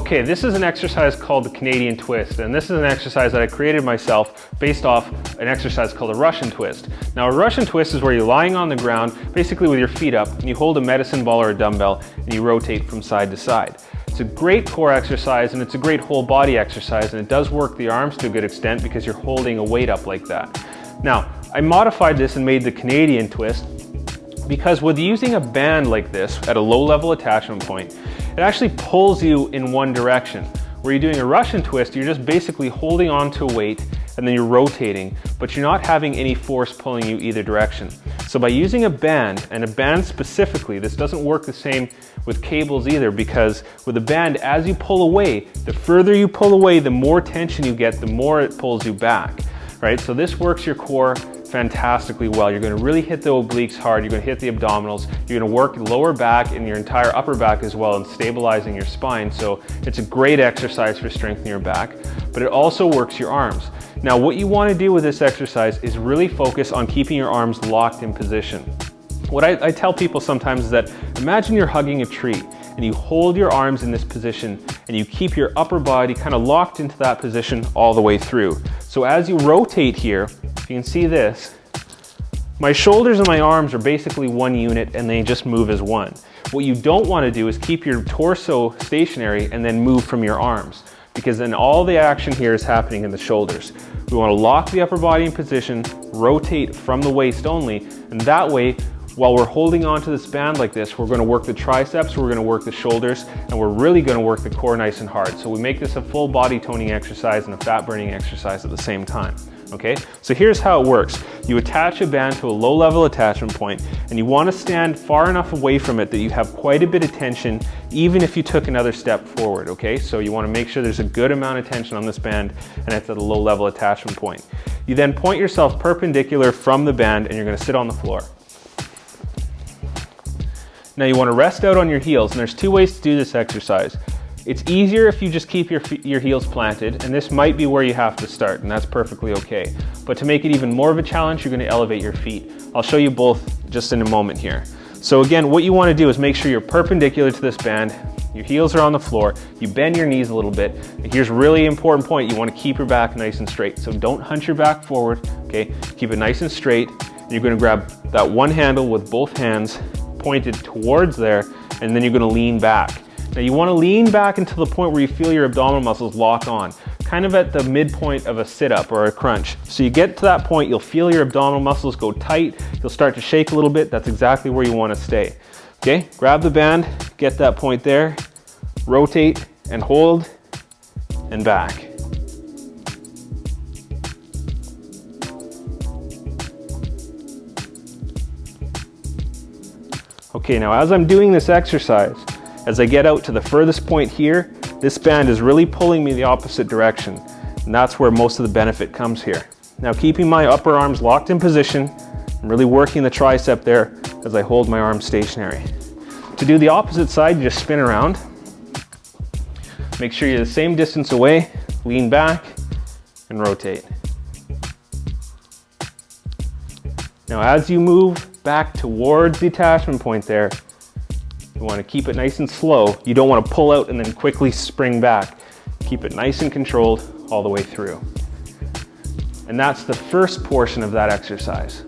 Okay, this is an exercise called the Canadian twist, and this is an exercise that I created myself based off an exercise called a Russian twist. Now, a Russian twist is where you're lying on the ground, basically with your feet up, and you hold a medicine ball or a dumbbell, and you rotate from side to side. It's a great core exercise, and it's a great whole body exercise, and it does work the arms to a good extent because you're holding a weight up like that. Now, I modified this and made the Canadian twist because with using a band like this at a low level attachment point, it actually pulls you in one direction. Where you're doing a Russian twist, you're just basically holding on to a weight and then you're rotating, but you're not having any force pulling you either direction. So by using a band, and a band specifically, this doesn't work the same with cables either, because with a band, as you pull away, the further you pull away, the more tension you get, the more it pulls you back, right? So this works your core fantastically well. You're going to really hit the obliques hard, you're going to hit the abdominals, you're going to work lower back and your entire upper back as well and stabilizing your spine. So it's a great exercise for strengthening your back, but it also works your arms. Now what you want to do with this exercise is really focus on keeping your arms locked in position. What I tell people sometimes is that imagine you're hugging a tree and you hold your arms in this position and you keep your upper body kind of locked into that position all the way through. So as you rotate here, you can see this, my shoulders and my arms are basically one unit and they just move as one. What you don't want to do is keep your torso stationary and then move from your arms, because then all the action here is happening in the shoulders. We want to lock the upper body in position, rotate from the waist only, and that way, while we're holding on to this band like this, we're going to work the triceps, we're going to work the shoulders, and we're really going to work the core nice and hard. So we make this a full body toning exercise and a fat burning exercise at the same time. Okay, so here's how it works. You attach a band to a low level attachment point and you want to stand far enough away from it that you have quite a bit of tension even if you took another step forward, okay? So you want to make sure there's a good amount of tension on this band and it's at a low level attachment point. You then point yourself perpendicular from the band and you're going to sit on the floor. Now you want to rest out on your heels, and there's two ways to do this exercise. It's easier if you just keep your heels planted, and this might be where you have to start, and that's perfectly okay. But to make it even more of a challenge, you're going to elevate your feet. I'll show you both just in a moment here. So again, what you want to do is make sure you're perpendicular to this band, your heels are on the floor, you bend your knees a little bit. And here's a really important point, you want to keep your back nice and straight. So don't hunch your back forward, okay? Keep it nice and straight. And you're going to grab that one handle with both hands pointed towards there, and then you're going to lean back. Now you want to lean back until the point where you feel your abdominal muscles lock on, kind of at the midpoint of a sit-up or a crunch. So you get to that point, you'll feel your abdominal muscles go tight, you'll start to shake a little bit, that's exactly where you want to stay. Okay, grab the band, get that point there, rotate and hold, and back. Okay, now as I'm doing this exercise, as I get out to the furthest point here, this band is really pulling me the opposite direction, and that's where most of the benefit comes here. Now keeping my upper arms locked in position, I'm really working the tricep there as I hold my arms stationary. To do the opposite side, you just spin around. Make sure you're the same distance away, lean back, and rotate. Now as you move back towards the attachment point there, you want to keep it nice and slow. You don't want to pull out and then quickly spring back. Keep it nice and controlled all the way through. And that's the first portion of that exercise.